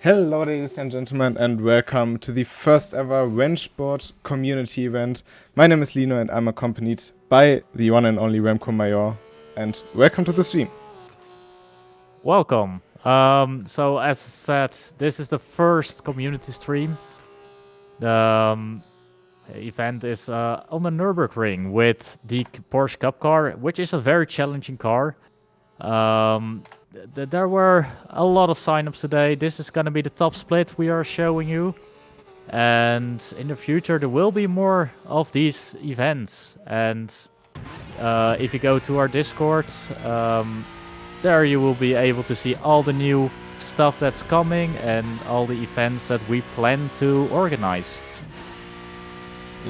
Hello ladies and gentlemen and welcome to the first ever RENNSPORT community event. My name is Lino and I'm accompanied by the one and only Remco Major, and welcome to the stream. Welcome. So as said, this is the first community stream. The event is on the Nürburgring with the Porsche Cup car, which is a very challenging car. There were a lot of signups today. This is going to be the top split we are showing you. And in the future, there will be more of these events. And if you go to our Discord, there you will be able to see all the new stuff that's coming and all the events that we plan to organize.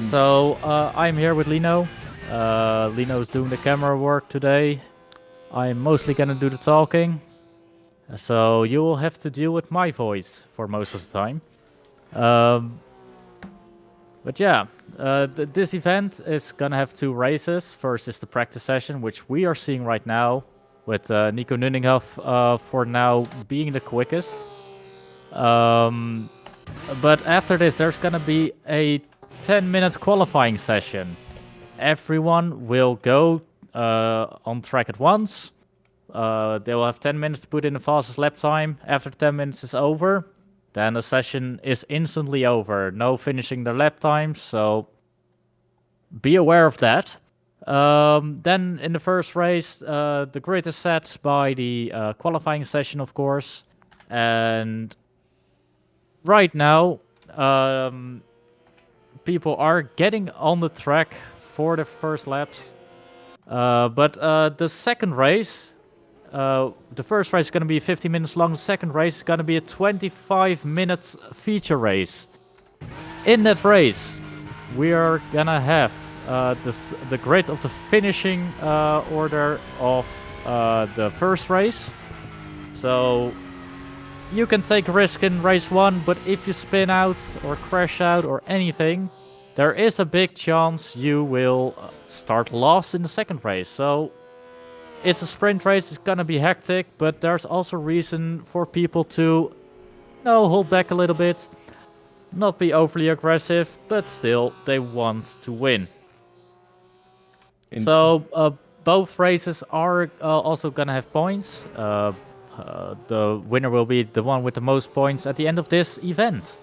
So I'm here with Lino. Lino's doing the camera work today. I'm mostly gonna do the talking. So you will have to deal with my voice for most of the time. But yeah, this event is gonna have two races. First is the practice session, which we are seeing right now, with Nico Nunninghoff for now being the quickest. But after this, there's gonna be a 10-minute qualifying session. Everyone will go on track at once. They will have 10 minutes to put in the fastest lap time. After 10 minutes is over, then the session is instantly over. No finishing their lap times, so be aware of that. Then in the first race, the grid is set by the qualifying session, of course. And right now, people are getting on the track for the first laps. But the second race, the first race is going to be 50 minutes long. The second race is going to be a 25 minutes feature race. In that race, we are going to have the grid of the finishing order of the first race. So you can take a risk in race 1, but if you spin out or crash out or anything, there is a big chance you will start last in the second race. So it's a sprint race, it's gonna be hectic, but there's also reason for people to hold back a little bit, not be overly aggressive, but still they want to win. So both races are also gonna have points. The winner will be the one with the most points at the end of this event.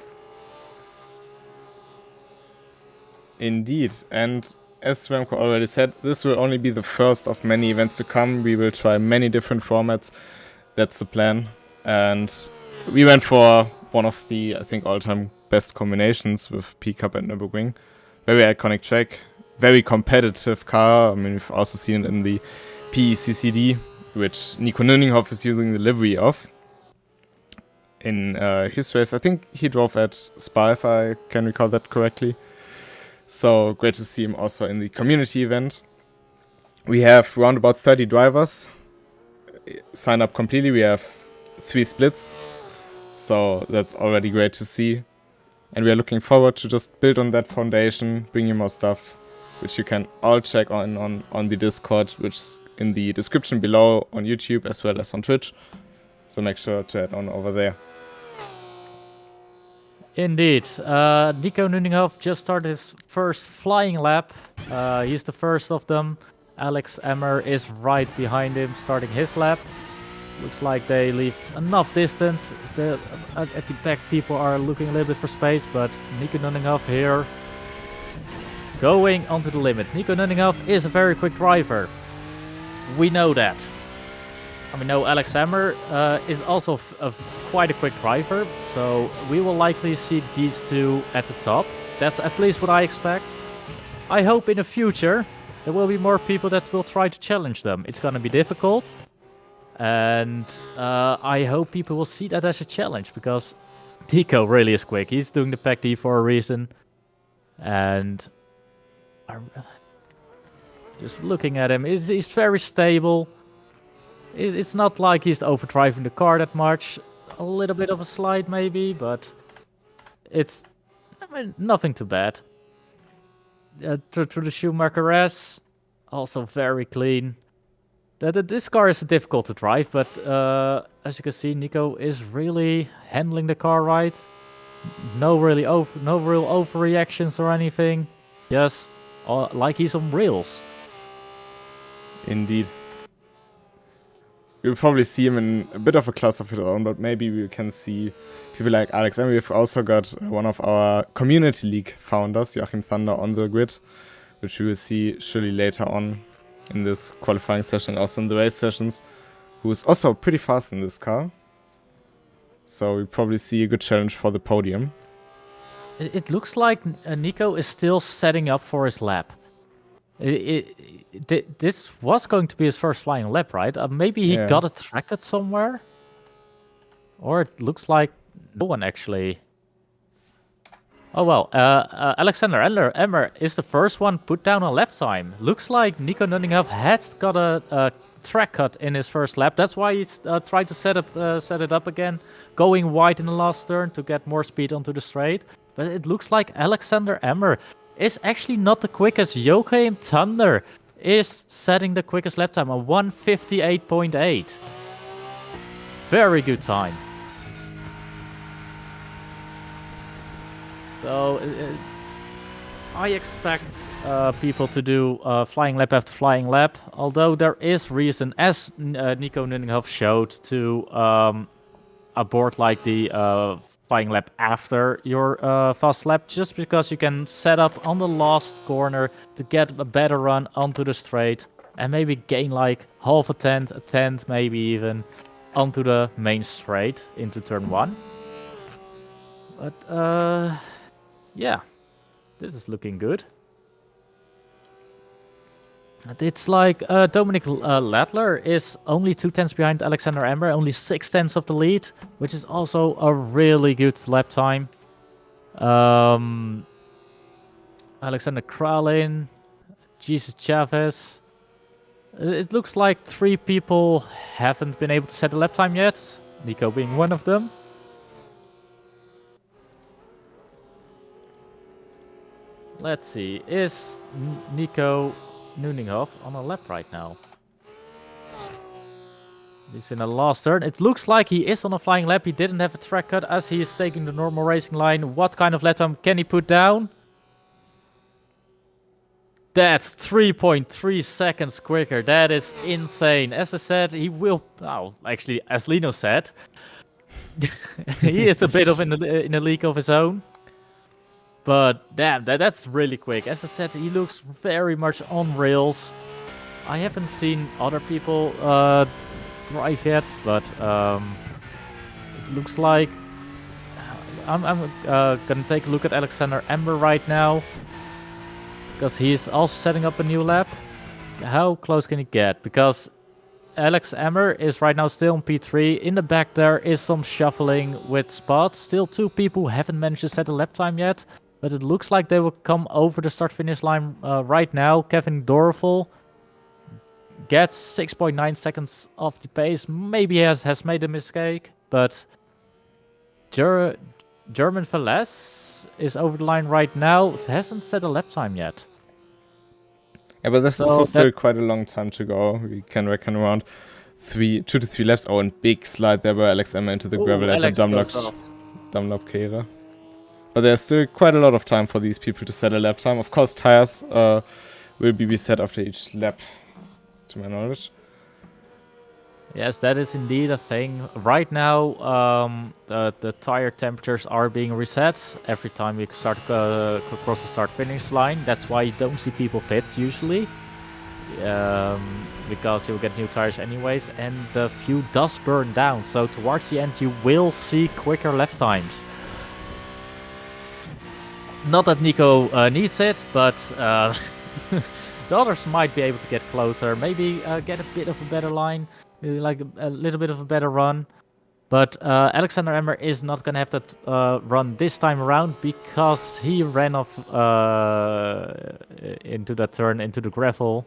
Indeed, and as Remco already said, this will only be the first of many events to come. We will try many different formats. That's the plan. And we went for one of the, I think, all-time best combinations with P-Cup and Nürburgring. Very iconic track, very competitive car. I mean, we've also seen it in the PECCD, which Nico Nunninghoff is using the livery of. In his race, I think he drove at Spa, if I can recall that correctly. So great to see him also in the community event. We have around about 30 drivers signed up completely. We have 3 splits, so that's already great to see. And we are looking forward to just build on that foundation, bring you more stuff, which you can all check on the Discord, which is in the description below on YouTube as well as on Twitch. So make sure to head on over there. Indeed. Nico Nunninghoff just started his first flying lap. He's the first of them. Alex Emmer is right behind him, starting his lap. Looks like they leave enough distance. At the back, people are looking a little bit for space, but Nico Nunninghoff here going onto the limit. Nico Nunninghoff is a very quick driver. We know that. I mean, Alex Emmer is also quite a quick driver, so we will likely see these two at the top. That's at least what I expect. I hope in the future there will be more people that will try to challenge them. It's gonna be difficult, and I hope people will see that as a challenge, because Nico really is quick. He's doing the PAC D for a reason, and just looking at him, he's very stable. It's not like he's overdriving the car that much. A little bit of a slide maybe, but it's nothing too bad. Through the Schumacher S, also very clean. This car is difficult to drive, but as you can see, Nico is really handling the car right. No real overreactions or anything. Just like he's on rails. Indeed. You'll probably see him in a bit of a class of his own, but maybe we can see people like Alex. And we've also got one of our Community League founders, Joachim Thunder, on the grid, which we will see surely later on in this qualifying session, also in the race sessions, who is also pretty fast in this car. So we probably see a good challenge for the podium. It looks like Nico is still setting up for his lap. This was going to be his first flying lap, right? Maybe he got a tracket somewhere? Or it looks like no one actually... Oh well, Alexander Emmer is the first one put down on lap time. Looks like Nico Nunninghoff has got a track cut in his first lap. That's why he's tried to set it up again, going wide in the last turn to get more speed onto the straight. But it looks like Alexander Emmer is actually not the quickest. Joachim Thunder is setting the quickest lap time, a 1:58.8. Very good time. So I expect people to do flying lap after flying lap, although there is reason, as Nico Nunninghoff showed, to abort like the flying lap after your fast lap, just because you can set up on the last corner to get a better run onto the straight and maybe gain like half a tenth maybe even onto the main straight into turn 1. But yeah, this is looking good. It's like Dominic Ladler is only 2/10 behind Alexander Emmer, only 6/10 of the lead, which is also a really good lap time. Alexander Kralin, Jesus Chavez. It looks like 3 people haven't been able to set a lap time yet, Nico being one of them. Let's see, is Nico Nunninghoff on a lap right now? He's in the last turn. It looks like he is on a flying lap. He didn't have a track cut as he is taking the normal racing line. What kind of lap time can he put down? That's 3.3 seconds quicker. That is insane. As I said, he will... Oh, actually, as Lino said, he is a bit of in a league of his own. But damn, that's really quick. As I said, he looks very much on rails. I haven't seen other people drive yet, but it looks like... I'm gonna take a look at Alexander Emmer right now, because he's also setting up a new lap. How close can he get? Because Alex Emmer is right now still on P3. In the back there is some shuffling with spots. Still 2 people who haven't managed to set a lap time yet. But it looks like they will come over the start-finish line right now. Kevin Dorfel gets 6.9 seconds off the pace. Maybe he has made a mistake. But German Velez is over the line right now. It hasn't set a lap time yet. Yeah, but this is still quite a long time to go. We can reckon around 2 to 3 laps. Oh, and big slide there by Alex Emmer into the gravel at the Dunlop Kehrer. But there's still quite a lot of time for these people to set a lap time. Of course, tires will be reset after each lap, to my knowledge. Yes, that is indeed a thing. Right now, the tire temperatures are being reset every time we start cross the start-finish line. That's why you don't see people pit usually, because you'll get new tires anyways, and the fuel does burn down. So towards the end, you will see quicker lap times. Not that Nico needs it, but the others might be able to get closer. Maybe get a bit of a better line. Like a little bit of a better run. But Alexander Emmer is not going to have that run this time around, because he ran off into that turn, into the gravel.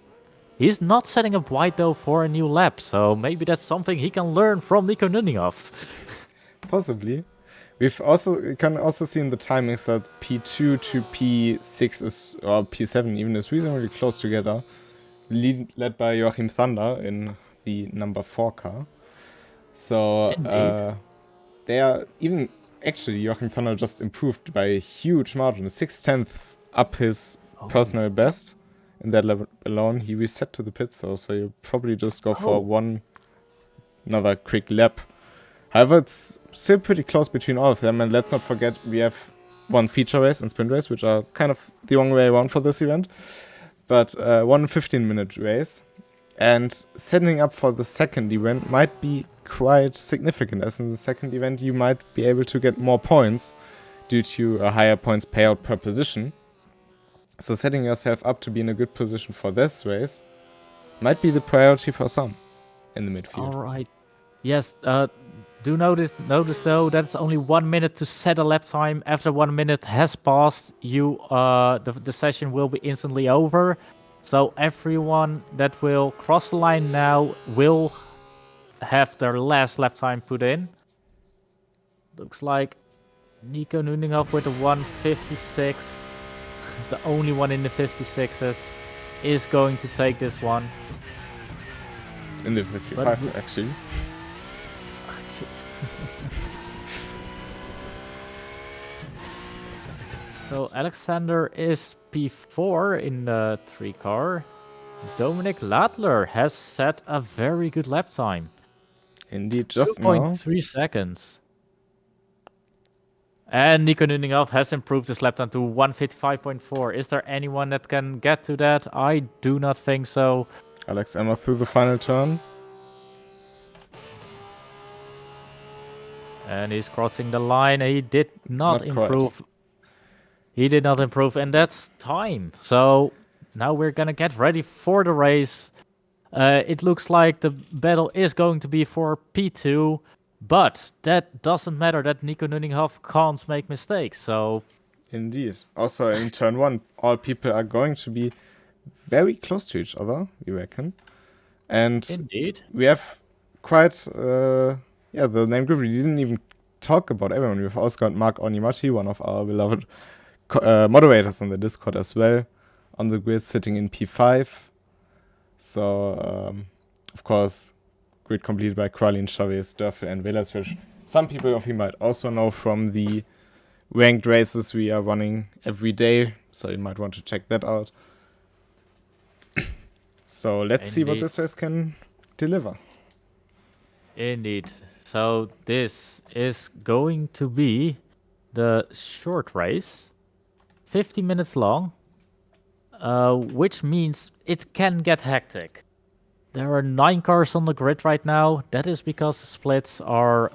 He's not setting up wide though for a new lap, so maybe that's something he can learn from Nico Nunninghoff. Possibly. We can also see in the timings that P2 to P6 is, or P7 even, is reasonably close together. led by Joachim Thunder in the number 4 car. So they are even actually Joachim Thunder just improved by a huge margin, 6/10 up his personal best in that level alone. He reset to the pit, so you'll probably just go for another quick lap. However, it's still pretty close between all of them, and let's not forget we have one feature race and sprint race, which are kind of the wrong way around for this event, but one 15-minute race. And setting up for the second event might be quite significant, as in the second event you might be able to get more points due to a higher points payout per position. So setting yourself up to be in a good position for this race might be the priority for some in the midfield. Alright. Yes, do notice though that's only 1 minute to set a lap time. After 1 minute has passed, the session will be instantly over. So everyone that will cross the line now will have their last lap time put in. Looks like Nico Nuninghoff with a 156, the only one in the 56s, is going to take this one. In the 55 actually. So Alexander is P4 in the 3 car. Dominic Ladler has set a very good lap time. Indeed, just 2.3 seconds. And Nico Nuninghoff has improved his lap time to 155.4. Is there anyone that can get to that? I do not think so. Alex Emmer through the final turn. And he's crossing the line. He did not improve. Quite. He did not improve, and that's time. So now we're gonna get ready for the race. It looks like the battle is going to be for P2, but that doesn't matter. That Nico Nuninghoff can't make mistakes. So indeed. Also in turn 1, all people are going to be very close to each other, we reckon. And indeed, we have quite the name group. We didn't even talk about everyone. We've also got Mark Onimati, one of our beloved moderators on the Discord as well, on the grid, sitting in P5. So, of course, grid completed by Kralin, Chavez, Dörfel, and Velas, which some people of you might also know from the ranked races we are running every day. So you might want to check that out. So let's see what this race can deliver. Indeed. So this is going to be the short race. 50 minutes long, which means it can get hectic. There are 9 cars on the grid right now. That is because the splits are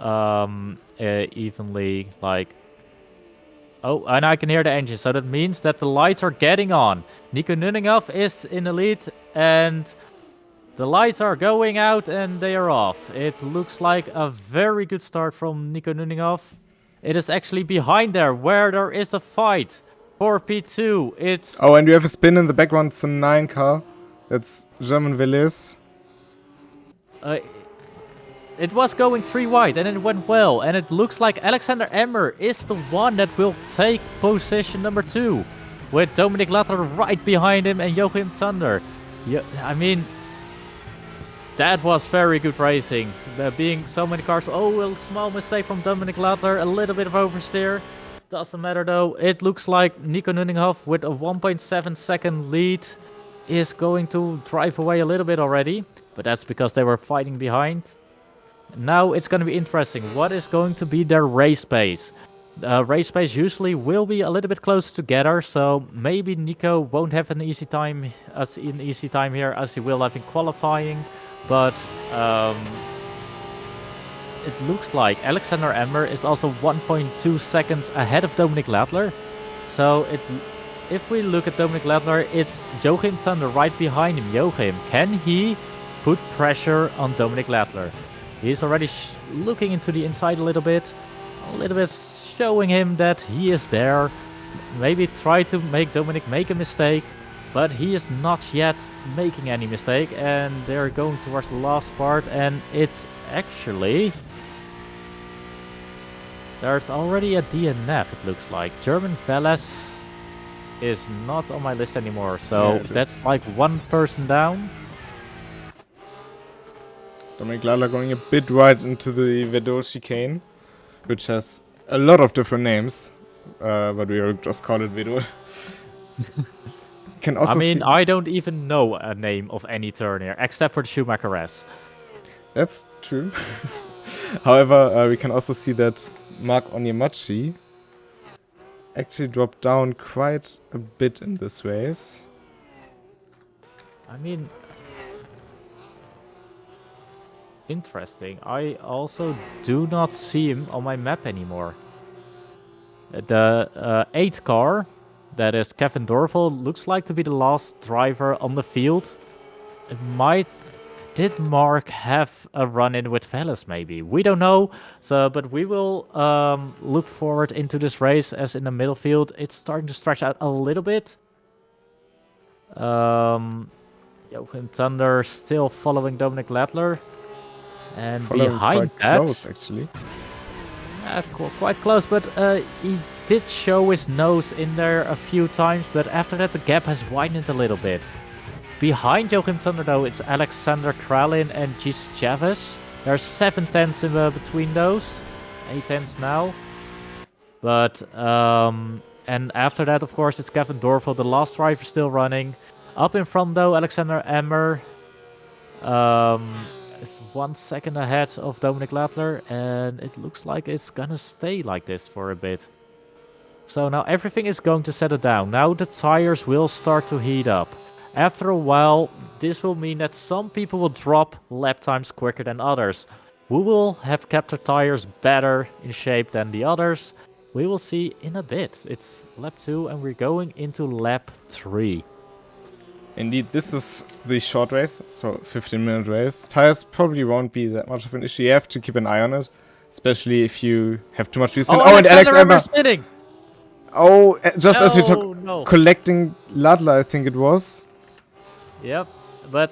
evenly like... Oh, and I can hear the engine, so that means that the lights are getting on. Nico Nuninghoff is in the lead, and the lights are going out and they are off. It looks like a very good start from Nico Nuninghoff. It is actually behind there, where there is a fight. For P2, it's... Oh, and you have a spin in the background. It's a 9 car. That's German Villiers. It was going 3 wide, and it went well. And it looks like Alexander Emmer is the one that will take position number 2. With Dominic Ladler right behind him and Joachim Thunder. Yeah, I mean, that was very good racing. There being so many cars. Oh, a small mistake from Dominic Ladler. A little bit of oversteer. Doesn't matter though. It looks like Nico Nuninghoff with a 1.7 second lead is going to drive away a little bit already. But that's because they were fighting behind. Now it's going to be interesting. What is going to be their race pace? Race pace usually will be a little bit close together. So maybe Nico won't have an easy time here as he will have in qualifying. But it looks like Alexander Emmer is also 1.2 seconds ahead of Dominic Ladler. So if we look at Dominic Ladler, it's Joachim Thunder right behind him. Joachim, can he put pressure on Dominic Ladler? He's already looking into the inside a little bit showing him that he is there. Maybe try to make Dominic make a mistake, but he is not yet making any mistake. And they're going towards the last part, and it's actually... There's already a DNF, it looks like. German Velas is not on my list anymore. So Yeah, that's is. like one person down. Dominic Lala going a bit right into the Vedor chicane, which has a lot of different names, but we will just call it Vedor. Can also I mean, see I don't even know a name of any turn here, except for the Schumacher S. that's true. However, we can also see that Mark Onyemachi actually dropped down quite a bit in this race. I mean, interesting. I also do not see him on my map anymore. The 8th car, that is Kevin Dorval, looks like to be the last driver on the field. It might... Did Mark have a run-in with Veles maybe? We don't know, but we will look forward into this race as in the middle field. It's starting to stretch out a little bit. Jochen Thunder still following Dominic Ladler. And Following behind quite that... close, actually. Quite close, but he did show his nose in there a few times, but after that the gap has widened a little bit. Behind Joachim Thunder though, it's Alexander Kralin and Gis Chavez. There's 7 tenths in between those. 8 tenths now. But, and after that of course it's Kevin Dorval, the last driver still running. Up in front though, Alexander Emmer. Is 1 second ahead of Dominic Ladler, and it looks like it's gonna stay like this for a bit. So now everything is going to settle down. Now the tires will start to heat up. After a while, this will mean that some people will drop lap times quicker than others. We will have kept our tires better in shape than the others. We will see in a bit. It's lap 2 and we're going into lap 3. Indeed, this is the short race, so 15-minute race. Tires probably won't be that much of an issue. You have to keep an eye on it, especially if you have too much use. Oh, and Alex Emmer spinning! Oh, just as we No, took no. collecting Ladler, I think it was. Yep, but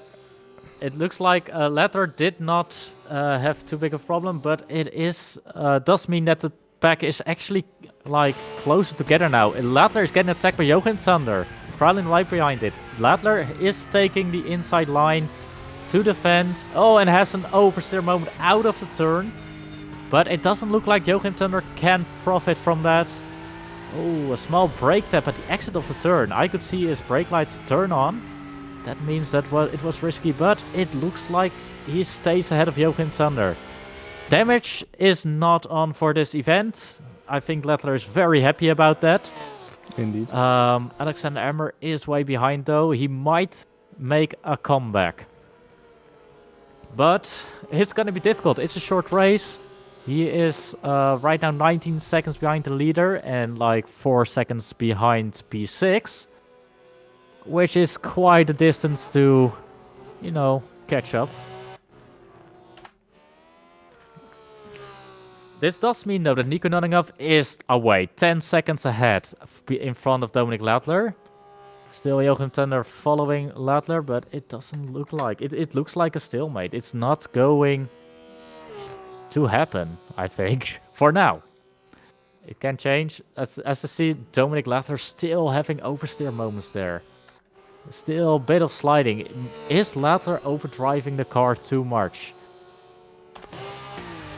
it looks like Ladler did not have too big of a problem, but it is does mean that the pack is actually like closer together now. Ladler is getting attacked by Jochen Thunder. Kralin right behind it. Ladler is taking the inside line to defend. Oh, and has an oversteer moment out of the turn. But it doesn't look like Joachim Thunder can profit from that. Oh, a small brake tap at the exit of the turn. I could see his brake lights turn on. That means that it was risky, but it looks like he stays ahead of Joachim Thunder. Damage is not on for this event. I think Ladler is very happy about that. Indeed. Alexander Emmer is way behind though. He might make a comeback. But it's going to be difficult. It's a short race. He is right now 19 seconds behind the leader and like 4 seconds behind P6. Which is quite a distance to, you know, catch up. This does mean though that Nico Nottingham is away, 10 seconds ahead in front of Dominic Ladler. Still Joachim Thunder following Ladler, but it doesn't look like it. It looks like a stalemate. It's not going to happen, I think, for now. It can change. As I see Dominic Ladler still having oversteer moments there. Still a bit of sliding. Is Ladler overdriving the car too much?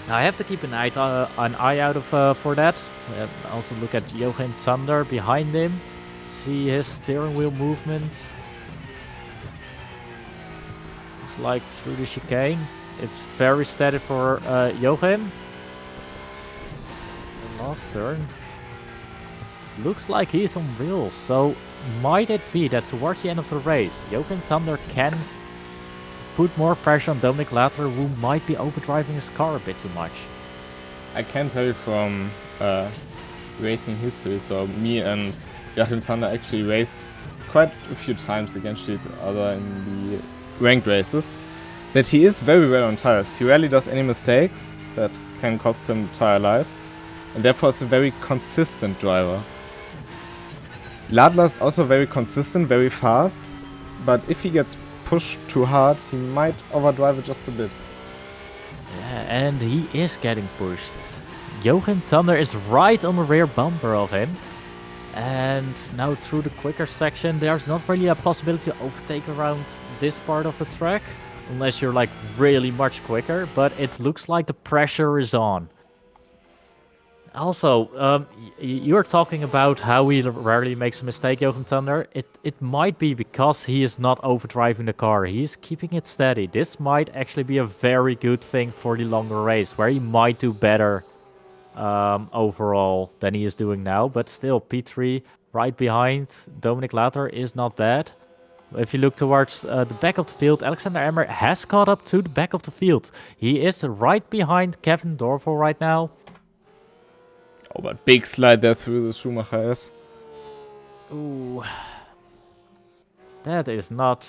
Now I have to keep an eye out for that. Also look at Joachim Thunder behind him. See his steering wheel movements. Looks like through the chicane. It's very steady for Joachim. The last turn. Looks like he's on wheels. So might it be that towards the end of the race, Joachim Thunder can put more pressure on Dominic Ladler, who might be overdriving his car a bit too much? I can tell you from racing history, so me and Joachim Thunder actually raced quite a few times against each other in the ranked races, that he is very well on tires. He rarely does any mistakes that can cost him tire life, and therefore is a very consistent driver. Ladler is also very consistent, very fast, but if he gets pushed too hard, he might overdrive it just a bit. Yeah, and he is getting pushed. Joachim Thunder is right on the rear bumper of him. And now through the quicker section, there's not really a possibility to overtake around this part of the track, unless you're like really much quicker, but it looks like the pressure is on. Also, you're talking about how he rarely makes a mistake, Jochen Thunder. It might be because he is not overdriving the car. He's keeping it steady. This might actually be a very good thing for the longer race, where he might do better overall than he is doing now. But still, P3 right behind Dominic Latter is not bad. If you look towards the back of the field, Alexander Emmer has caught up to the back of the field. He is right behind Kevin Dorval right now. Oh, but big slide there through the Schumacher S. Ooh. That is not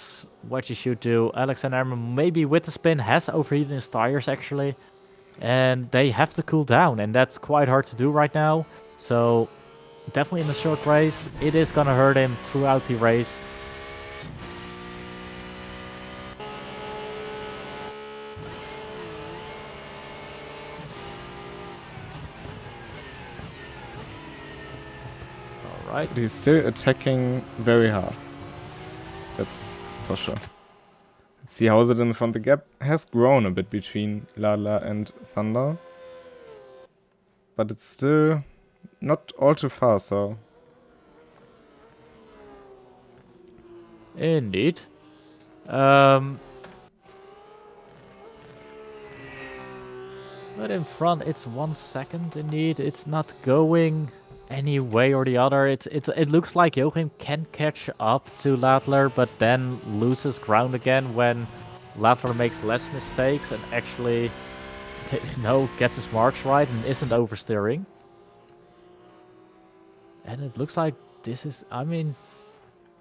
what you should do. Alexander Emmer, maybe with the spin, has overheated his tires actually. And they have to cool down, and that's quite hard to do right now. So, definitely in the short race, it is gonna hurt him throughout the race. Alright. He's still attacking very hard. That's for sure. Let's see how is it in the front. The gap has grown a bit between Lala and Thunder. But it's still not all too far, so... Indeed. But in front, it's 1 second indeed. It's not going any way or the other. It looks like Joachim can catch up to Ladler, but then loses ground again when Ladler makes less mistakes and actually, gets his marks right and isn't oversteering. And it looks like this is,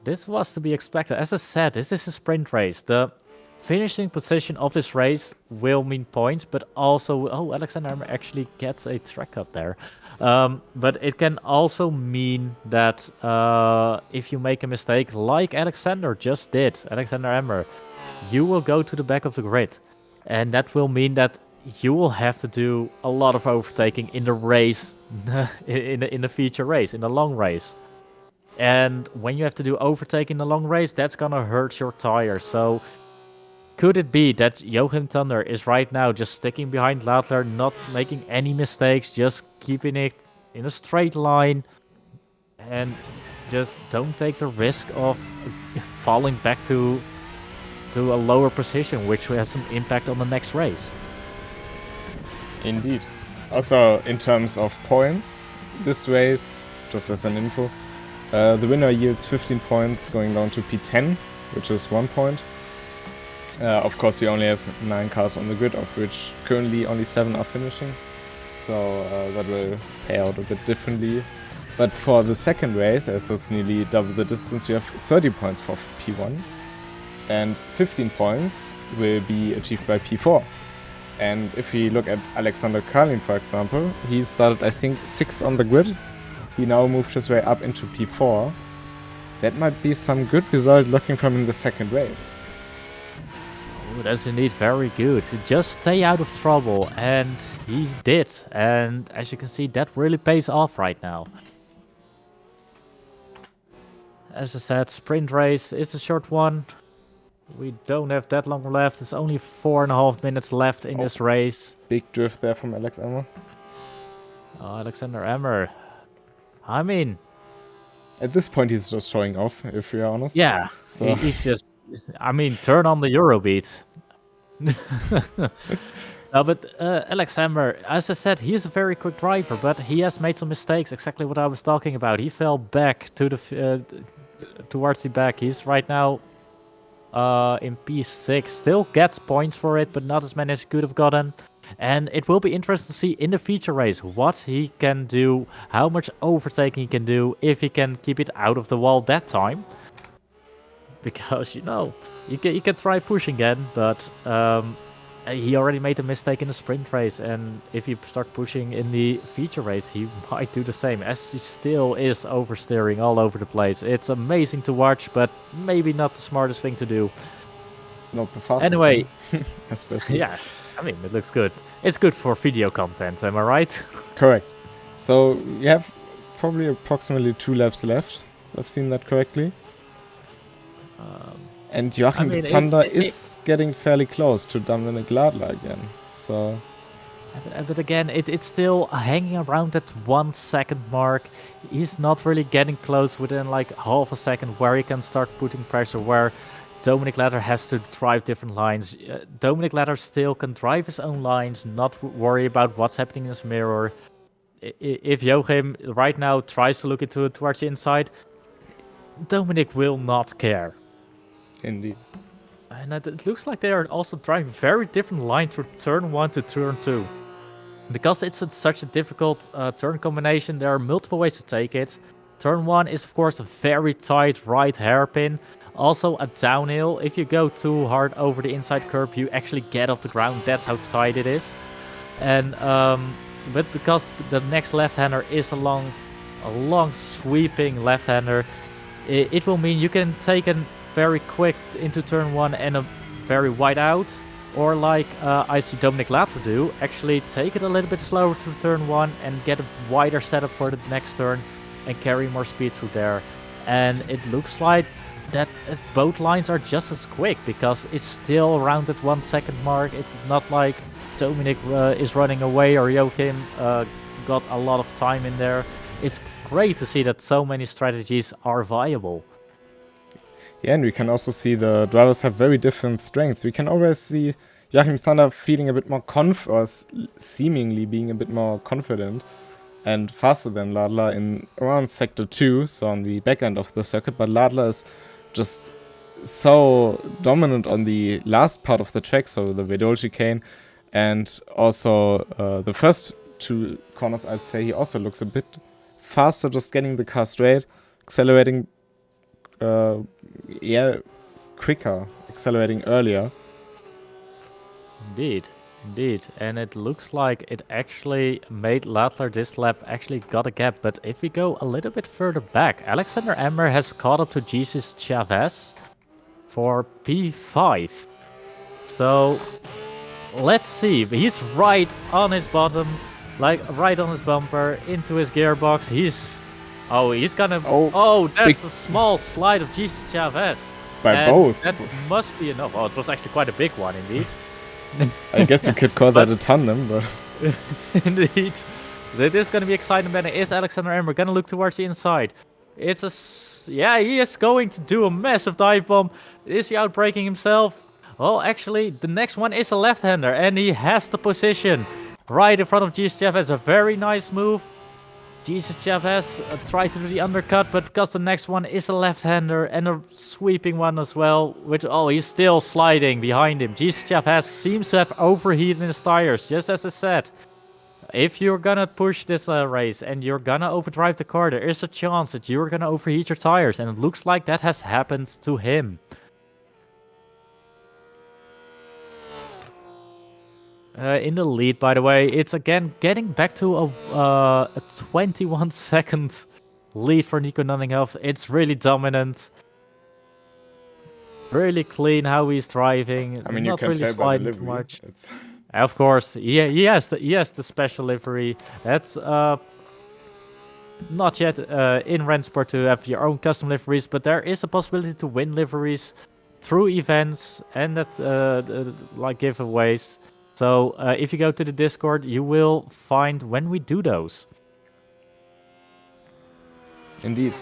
this was to be expected. As I said, this is a sprint race. The finishing position of this race will mean points, but also... Oh, Alexander Emmer actually gets a track cut there. But it can also mean that if you make a mistake, like Alexander just did, Alexander Emmer, you will go to the back of the grid. And that will mean that you will have to do a lot of overtaking in the race, in the feature race, in the long race. And when you have to do overtaking in the long race, that's gonna hurt your tire. So could it be that Joachim Thunder is right now just sticking behind Ladler, not making any mistakes, just keeping it in a straight line, and just don't take the risk of falling back to a lower position, which has some impact on the next race? Indeed. Also, in terms of points, this race, just as an info, the winner yields 15 points, going down to P10, which is 1 point. Of course, we only have 9 cars on the grid, of which currently only 7 are finishing. So that will pay out a bit differently. But for the second race, as it's nearly double the distance, we have 30 points for P1. And 15 points will be achieved by P4. And if we look at Alexander Karlin, for example, he started, I think, 6th on the grid. He now moved his way up into P4. That might be some good result looking from in the second race. Oh, that's indeed very good. Just stay out of trouble, and he did. And as you can see, that really pays off right now. As I said, sprint race is a short one. We don't have that long left. There's only 4.5 minutes left in this race. Big drift there from Alex Emmer. Oh, Alexander Emmer. I mean... At this point, he's just showing off, if you're honest. Yeah, so he's just... I mean, turn on the Eurobeat. No, but Alex Emmer, as I said, he is a very quick driver, but he has made some mistakes, exactly what I was talking about. He fell back to the towards the back. He's right now in P6. Still gets points for it, but not as many as he could have gotten. And it will be interesting to see in the feature race what he can do, how much overtaking he can do, if he can keep it out of the wall that time. Because, you can try pushing again, but he already made a mistake in the sprint race, and if you start pushing in the feature race, he might do the same, as he still is oversteering all over the place. It's amazing to watch, but maybe not the smartest thing to do. Not the fastest. Anyway, especially. Yeah, I mean, it looks good. It's good for video content, am I right? Correct. So you have probably approximately 2 laps left. If I've seen that correctly. And Joachim Thunder is getting fairly close to Dominic Ladler again. So, but again, it's still hanging around that 1 second mark. He's not really getting close within like half a second where he can start putting pressure, where Dominic Ladler has to drive different lines. Dominic Ladler still can drive his own lines, not worry about what's happening in his mirror. If Joachim right now tries to look towards the inside, Dominic will not care. Indeed. And it looks like they are also driving very different lines from turn 1 to turn 2. Because it's such a difficult turn combination, there are multiple ways to take it. Turn 1 is of course a very tight right hairpin. Also a downhill. If you go too hard over the inside curb, you actually get off the ground. That's how tight it is. And but because the next left-hander is a long sweeping left-hander, it will mean you can take a very quick into turn 1 and a very wide out, or like I see Dominic Ladler do, actually take it a little bit slower to turn 1 and get a wider setup for the next turn and carry more speed through there. And it looks like that both lines are just as quick, because it's still around that 1 second mark. It's not like Dominic is running away or Joachim got a lot of time in there. It's great to see that so many strategies are viable. Yeah, and we can also see the drivers have very different strengths. We can always see Joachim Thunder feeling a bit more or seemingly being a bit more confident and faster than Ladler in around sector 2, so on the back end of the circuit. But Ladler is just so dominant on the last part of the track, so the Vedol chicane, and also the first 2 corners. I'd say he also looks a bit faster, just getting the car straight, accelerating quicker, accelerating earlier. Indeed, and it looks like it actually made Ladler this lap actually got a gap. But if we go a little bit further back, Alexander Emmer has caught up to Jesus Chavez for P5. So let's see, he's right on his bottom, like right on his bumper, into his gearbox. He's gonna... Oh, that's a small slide of Jesus Chavez. By both. That must be enough. Oh, it was actually quite a big one, indeed. I guess you could call that a tandem, but... Indeed. It is gonna be exciting, then. Is Alexander Emmer gonna look towards the inside? It's a... Yeah, he is going to do a massive dive bomb. Is he outbraking himself? Well, actually, the next one is a left-hander, and he has the position right in front of Jesus Chavez. A very nice move. Jesus Chavez tried to do the undercut, but because the next one is a left-hander and a sweeping one as well, which, he's still sliding behind him. Jesus Chavez seems to have overheated his tires, just as I said. If you're gonna push this race and you're gonna overdrive the car, there is a chance that you're gonna overheat your tires, and it looks like that has happened to him. In the lead, by the way, it's again getting back to a 21-second lead for Nico Nunninghoff. It's really dominant, really clean how he's driving. I mean, not you can really tell by the sliding livery. too much. Of course, he has the special livery. That's not yet in RENNSPORT to have your own custom liveries, but there is a possibility to win liveries through events and like giveaways. So if you go to the Discord, you will find when we do those. Indeed.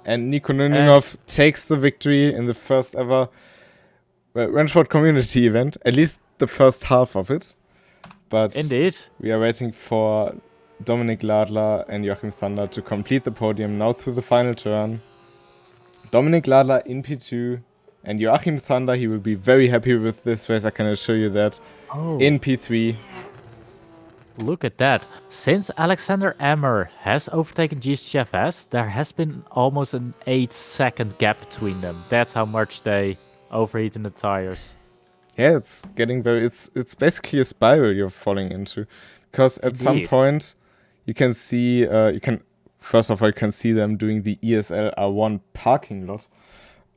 And Nico Nunninghoff takes the victory in the first ever RENNSPORT community event, at least the first half of it. But indeed, we are waiting for Dominic Ladler and Joachim Thunder to complete the podium now through the final turn. Dominic Ladler in P2. And Joachim Thunder, he will be very happy with this race, I can assure you that. In P3. Look at that. Since Alexander Emmer has overtaken Jesus Chavez, there has been almost an 8-second gap between them. That's how much they overheat in the tires. Yeah, it's getting very... It's basically a spiral you're falling into. Because at some point, you can see... First of all, you can see them doing the ESL R1 parking lot.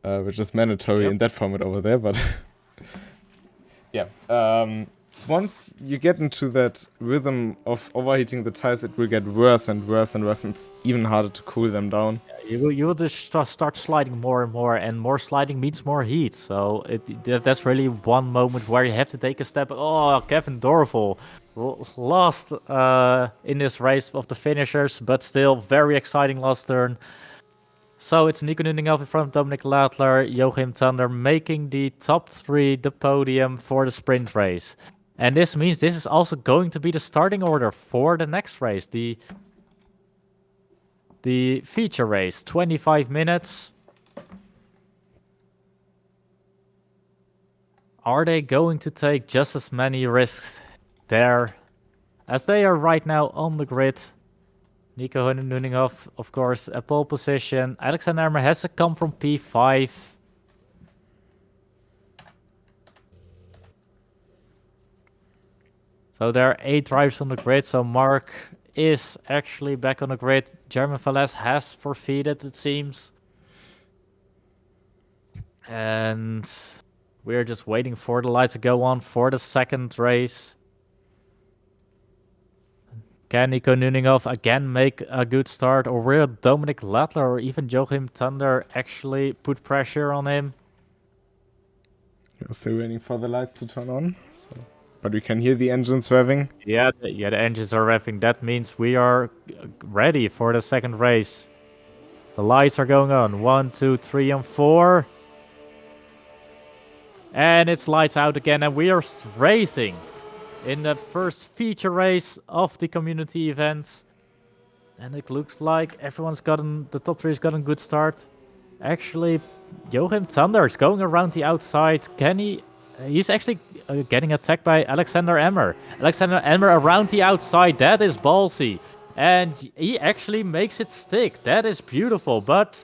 Which is mandatory in that format over there, but yeah. once you get into that rhythm of overheating the tires, it will get worse and worse and worse, and it's even harder to cool them down. You will just start sliding more and more sliding means more heat. So that's really one moment where you have to take a step. Oh, Kevin Dorval lost in this race of the finishers, but still very exciting last turn. So it's Nico Nuninghoff in front of Dominic Ladler, Joachim Thunder making the top 3, the podium for the sprint race. And this means this is also going to be the starting order for the next race, the feature race, 25 minutes. Are they going to take just as many risks there as they are right now on the grid? Nico Nuninghoff, of course, at pole position. Alexander Emmer has to come from P5. So there are 8 drivers on the grid, so Mark is actually back on the grid. German Valles has forfeited, it seems. And we're just waiting for the lights to go on for the second race. Can Nico Nuninghoff again make a good start, or will Dominic Ladler or even Joachim Thunder actually put pressure on him? We're still waiting for the lights to turn on, but we can hear the engines revving. Yeah, the engines are revving. That means we are ready for the second race. The lights are going on. 1, 2, 3, and 4. And it's lights out again, and we are racing in the first feature race of the community events. And it looks like the top 3 has gotten a good start. Actually, Joachim Thunder is going around the outside. He's actually getting attacked by Alexander Emmer. Alexander Emmer around the outside. That is ballsy. And he actually makes it stick. That is beautiful. But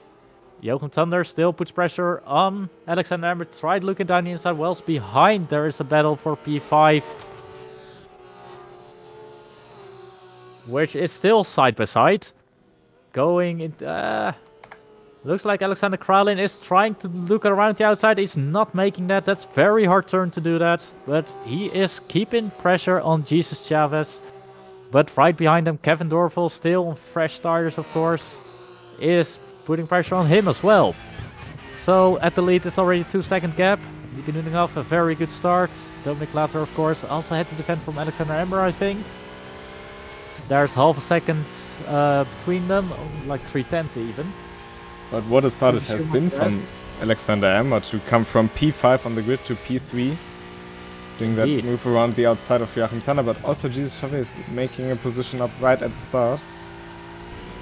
Joachim Thunder still puts pressure on Alexander Emmer. Tried looking down the inside. Wells behind. There is a battle for P5. Which is still side by side. Going in... looks like Alexander Kralin is trying to look around the outside. He's not making that. That's very hard turn to do that. But he is keeping pressure on Jesus Chavez. But right behind him, Kevin Dorval, still on fresh starters, of course, is putting pressure on him as well. So at the lead, it's already a 2-second gap. Nico Nuninghoff, a very good start. Dominic Ladler, of course, also had to defend from Alexander Emmer, I think. There's half a second between them, like 3/10 even. But what a start it has been from Alexander Emmer to come from P5 on the grid to P3. Doing that move around the outside of Joachim Thunder, but also Jesus Chavez making a position up right at the start.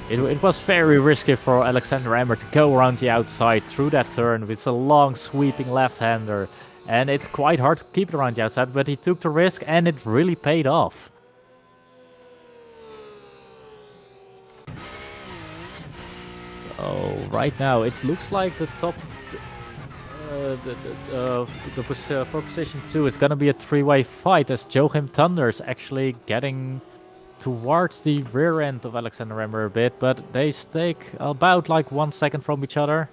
It was very risky for Alexander Emmer to go around the outside through that turn with a long sweeping left-hander. And it's quite hard to keep it around the outside, but he took the risk and it really paid off. Oh, right now it looks like the top, for position 2, it's gonna be a 3-way fight as Joachim Thunder is actually getting towards the rear end of Alexander Emmer a bit, but they stay about like 1 second from each other.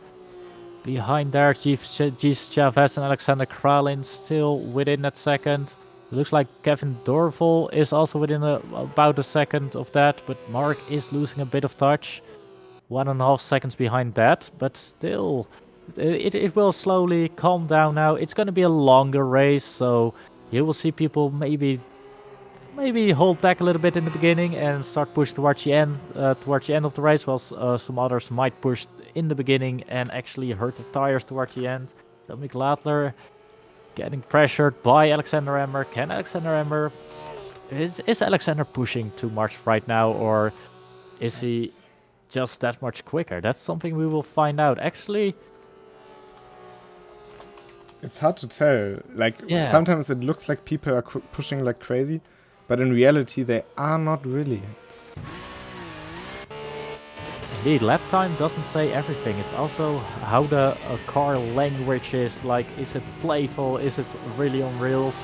Behind there, Jesus Chavez and Alexander Kralin still within that second. It looks like Kevin Dorval is also within about a second of that, but Mark is losing a bit of touch. 1.5 seconds behind that, but still, it will slowly calm down now. It's going to be a longer race, so you will see people maybe hold back a little bit in the beginning and start push towards the end of the race, while some others might push in the beginning and actually hurt the tires towards the end. Dominic Ladler getting pressured by Alexander Emmer. Can Alexander Emmer... Is Alexander pushing too much right now, or is he just that much quicker? That's something we will find out. Actually, it's hard to tell. Like, sometimes it looks like people are pushing like crazy, but in reality they are not really. Indeed, lap time doesn't say everything. It's also how the car language is. Like, is it playful? Is it really on rails?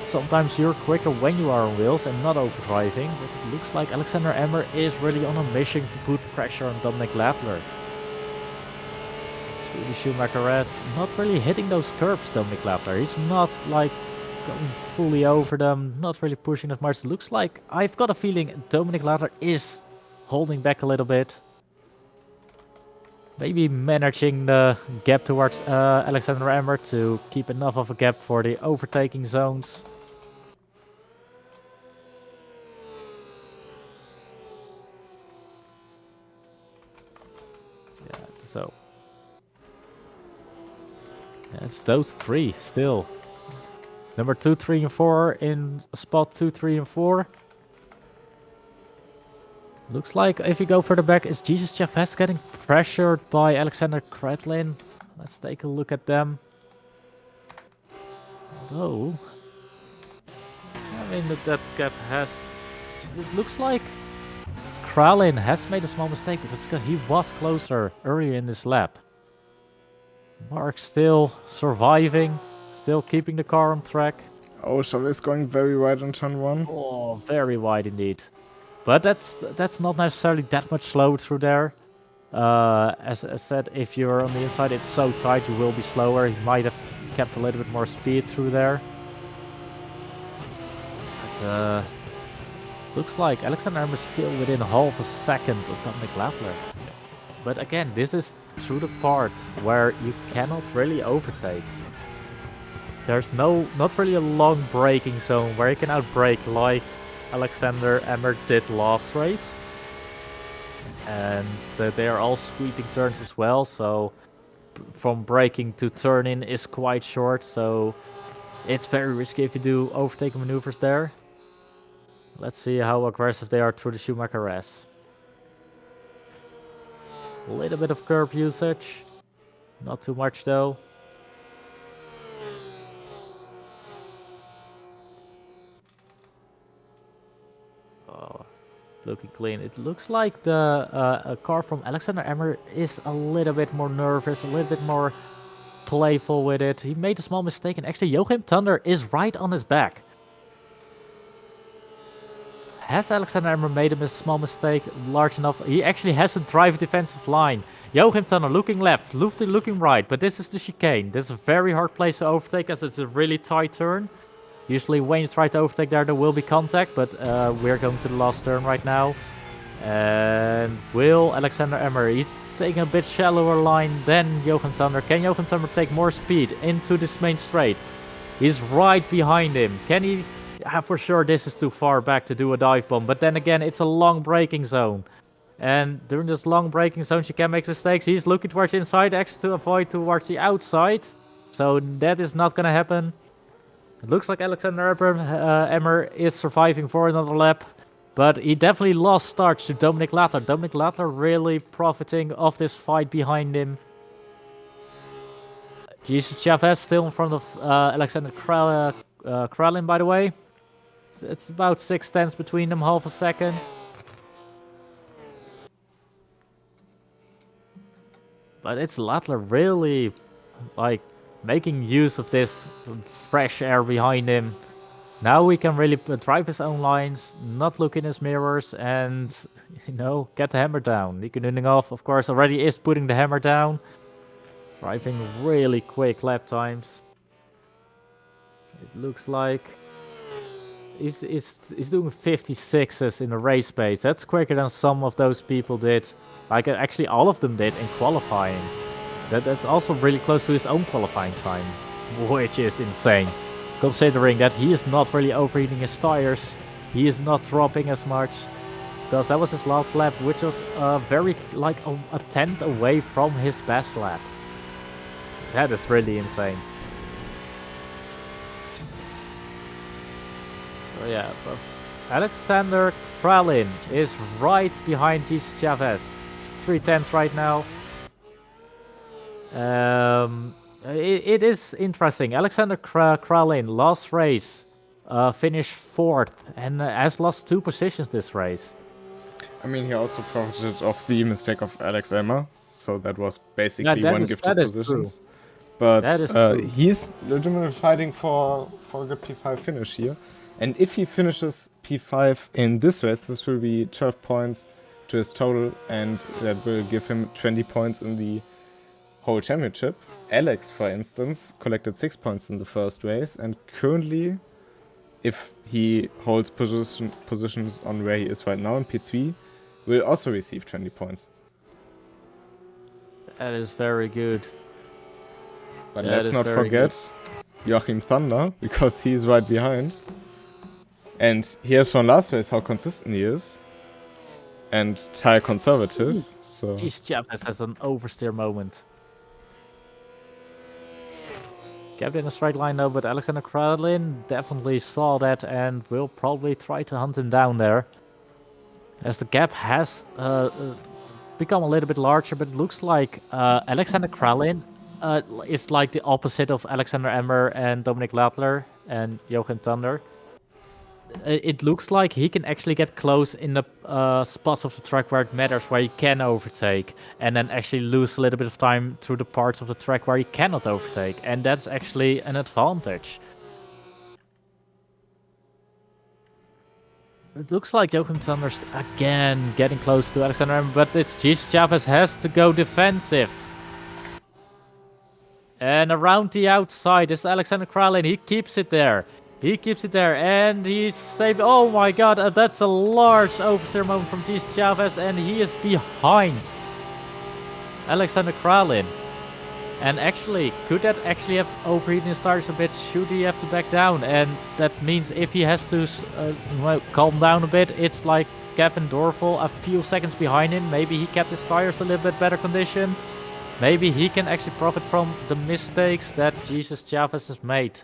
Sometimes you're quicker when you are on wheels and not overdriving, but it looks like Alexander Emmer is really on a mission to put pressure on Dominic Ladler. Trudy Schumacher not really hitting those curbs, Dominic Ladler. He's not like going fully over them, not really pushing as much. Looks like, I've got a feeling Dominic Latter is holding back a little bit. Maybe managing the gap towards Alexander Emmer to keep enough of a gap for the overtaking zones. Yeah, so yeah, it's those three still. Number 2, 3, and 4 in spot 2, 3, and 4. Looks like if you go further back, is Jesus Chavez getting pressured by Alexander Kretlin? Let's take a look at them. Although, I mean, that gap has... It looks like Kralin has made a small mistake because he was closer earlier in this lap. Mark still surviving, still keeping the car on track. Oh, Chavez going very wide on turn 1. Oh, very wide indeed. But that's not necessarily that much slow through there. As I said, if you're on the inside, it's so tight, you will be slower. He might have kept a little bit more speed through there. But, looks like Alexander Emmer is still within half a second of Dominic Lattler. But again, this is through the part where you cannot really overtake. There's not really a long braking zone where you can outbrake like Alexander Emmer did last race. And they are all sweeping turns as well, so from braking to turn in is quite short, so it's very risky if you do overtaking maneuvers there. Let's see how aggressive they are through the Schumacher S. A little bit of curb usage, not too much though. Oh, looking clean. It looks like the car from Alexander Emmer is a little bit more nervous, a little bit more playful with it. He made a small mistake, and actually Joachim Thunder is right on his back. Has Alexander Emmer made a small mistake large enough? He actually has a drive defensive line. Joachim Thunder looking left, Lufti looking right, but this is the chicane. This is a very hard place to overtake as it's a really tight turn. Usually when you try to overtake there will be contact, but we're going to the last turn right now. And will Alexander Emmer, he's taking a bit shallower line than Joachim Thunder. Can Joachim Thunder take more speed into this main straight? He's right behind him. Can he? For sure this is too far back to do a dive bomb, but then again it's a long braking zone. And during this long braking zone she can make mistakes. He's looking towards the inside, actually to avoid towards the outside. So that is not gonna happen. It looks like Alexander Emmer is surviving for another lap, but he definitely lost starts to Dominic Lattler. Dominic Lattler really profiting of this fight behind him. Jesus Chavez still in front of Alexander Kralin, by the way. It's about 6/10 between them, half a second. But it's Lattler really like making use of this fresh air behind him. Now we can really drive his own lines, not look in his mirrors, and get the hammer down. Nico Nuninghoff, of course, already is putting the hammer down, driving really quick lap times. It looks like he's doing 56s in the race pace. That's quicker than some of those people did. Like actually all of them did in qualifying. That's also really close to his own qualifying time, which is insane. Considering that he is not really overheating his tires. He is not dropping as much. Because that was his last lap, which was very like a tenth away from his best lap. That is really insane. So yeah, but Alexander Kralin is right behind Jesus Chavez. It's 3/10 right now. It is interesting. Alexander Kralin, last race, finished 4th and has lost 2 positions this race. I mean, he also profited of the mistake of Alex Emmer, so that was basically one gifted positions. True. But he's legitimately fighting for a good P5 finish here. And if he finishes P5 in this race, this will be 12 points to his total, and that will give him 20 points in the whole championship. Alex, for instance, collected 6 points in the first race, and currently, if he holds positions on where he is right now in P3, will also receive 20 points. That is very good. But let's not forget Joachim Thunder, because he's right behind. And here's from last race how consistent he is. And tire conservative, so... Jeez, Chavez has an oversteer moment. Kept in a straight line though, but Alexander Kralin definitely saw that and will probably try to hunt him down there. As the gap has become a little bit larger, but it looks like Alexander Kralin is like the opposite of Alexander Emmer and Dominic Ladler and Joachim Thunder. It looks like he can actually get close in the spots of the track where it matters, where he can overtake, and then actually lose a little bit of time through the parts of the track where he cannot overtake, and that's actually an advantage. It looks like Joachim Thunder's again getting close to Alexander Emmer, but it's Gis Chavez has to go defensive. And around the outside is Alexander Kralin, he keeps it there. He keeps it there, and he's saved. Oh my god, that's a large oversteer moment from Gis Chavez, and he is behind Alexander Kralin. And actually, could that actually have overheated his tires a bit? Should he have to back down? And that means if he has to calm down a bit, it's like Kevin Dorfel a few seconds behind him. Maybe he kept his tires a little bit better condition. Maybe he can actually profit from the mistakes that Gis Chavez has made.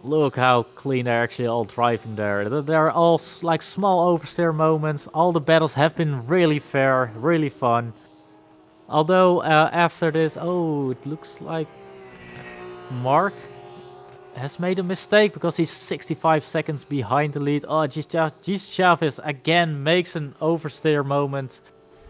Look how clean they're actually all driving there. They're all like small oversteer moments. All the battles have been really fair, really fun. Although after this, oh, it looks like Mark has made a mistake because he's 65 seconds behind the lead. Oh, Gis Chavez again makes an oversteer moment.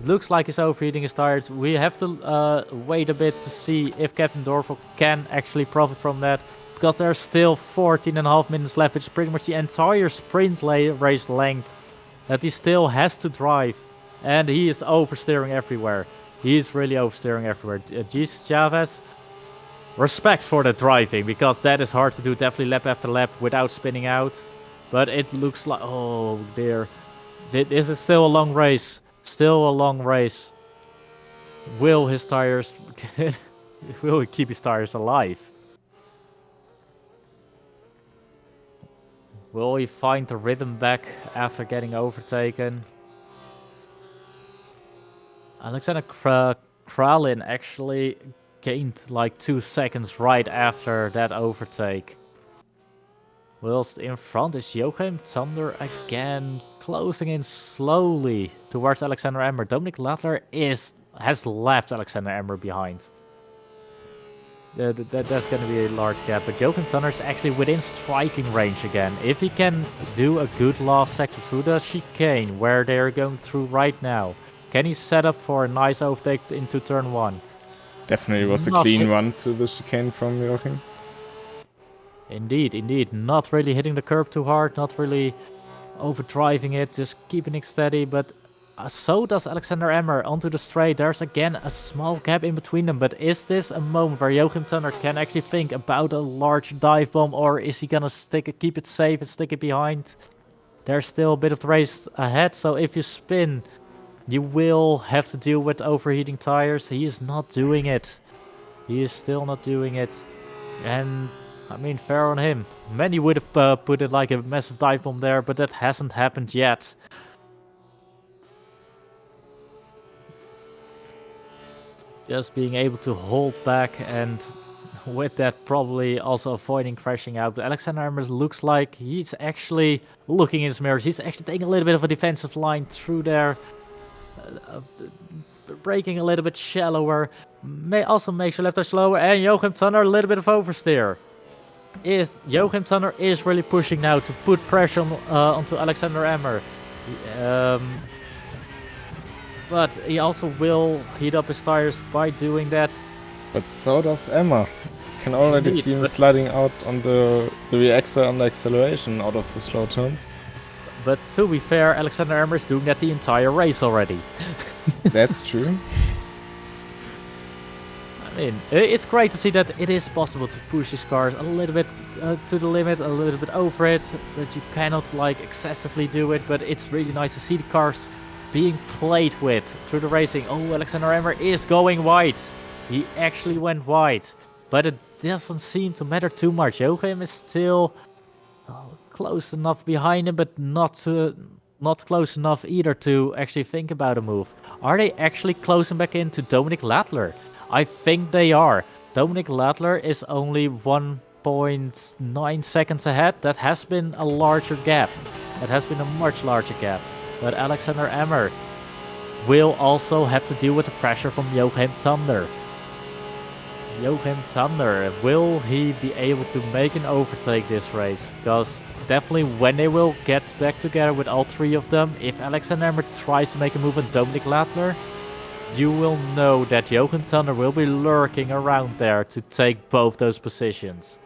It looks like he's overheating his tires. We have to wait a bit to see if Kevin Dorfel can actually profit from that. Because there's still 14.5 minutes left, which is pretty much the entire sprint race length that he still has to drive. And he is oversteering everywhere. He is really oversteering everywhere. Gis Chavez, respect for the driving, because that is hard to do, definitely lap after lap without spinning out. But it looks like, oh dear, this is still a long race. Still a long race. Will his tires, will he keep his tires alive? Will he find the rhythm back after getting overtaken? Alexander Kralin actually gained like 2 seconds right after that overtake. Whilst in front is Joachim Thunder again, closing in slowly towards Alexander Emmer. Dominic Ladler has left Alexander Emmer behind. That's going to be a large gap, but Joachim Thunder is actually within striking range again. If he can do a good last sector through the chicane, where they're going through right now, can he set up for a nice overtake into turn 1? Definitely was a clean run through the chicane from Joachim. Indeed, indeed. Not really hitting the curb too hard, not really overdriving it, just keeping it steady, but so does Alexander Emmer onto the straight. There's again a small gap in between them, but is this a moment where Joachim Thunder can actually think about a large dive bomb, or is he gonna keep it safe and stick it behind? There's still a bit of the race ahead, so if you spin, you will have to deal with overheating tires. He is not doing it. He is still not doing it. And I mean, fair on him. Many would have put it like a massive dive bomb there, but that hasn't happened yet. Just being able to hold back, and with that probably also avoiding crashing out. But Alexander Emmer looks like he's actually looking in his mirrors. He's actually taking a little bit of a defensive line through there. Braking a little bit shallower. Also makes your left tire slower. And Joachim Thunder a little bit of oversteer. Joachim Thunder is really pushing now to put pressure on, onto Alexander Emmer. But he also will heat up his tires by doing that. But so does Emmer. Can already see him sliding out on the rear axle on the acceleration out of the slow turns. But to be fair, Alexander Emmer is doing that the entire race already. That's true. I mean, it's great to see that it is possible to push these cars a little bit to the limit, a little bit over it, that you cannot like excessively do it, but it's really nice to see the cars being played with through the racing. Oh, Alexander Emmer is going wide. He actually went wide, but it doesn't seem to matter too much. Joachim is still close enough behind him, but not close enough either to actually think about a move. Are they actually closing back into Dominic Ladler? I think they are. Dominic Ladler is only 1.9 seconds ahead. That has been a larger gap. That has been a much larger gap. But Alexander Emmer will also have to deal with the pressure from Joachim Thunder. Joachim Thunder, will he be able to make an overtake this race? Because definitely when they will get back together with all three of them, if Alexander Emmer tries to make a move on Dominic Ladler, you will know that Joachim Thunder will be lurking around there to take both those positions.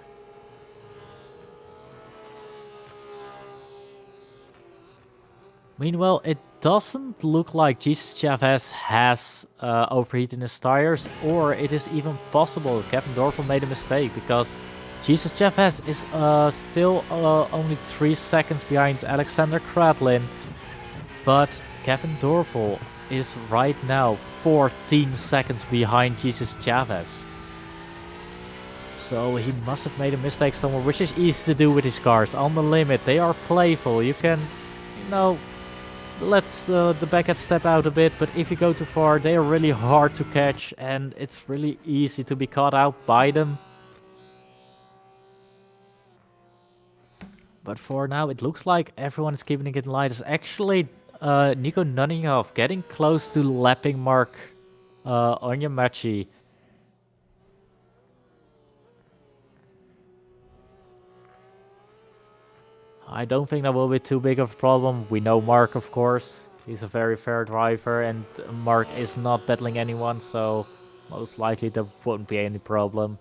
Meanwhile, it doesn't look like Jesus Chavez has overheated his tires, or it is even possible Kevin Dorfel made a mistake, because Jesus Chavez is still only 3 seconds behind Alexander Kratlin, but Kevin Dorfel is right now 14 seconds behind Jesus Chavez. So he must have made a mistake somewhere, which is easy to do with his cars. On the limit, they are playful. You can, you know, let the backhead step out a bit, but if you go too far, they are really hard to catch, and it's really easy to be caught out by them. But for now, it looks like everyone is keeping it in line. It's actually Nico Nunninghoff getting close to lapping mark Onyemachi. I don't think that will be too big of a problem. We know Mark, of course. He's a very fair driver, and Mark is not battling anyone, so most likely there won't be any problem.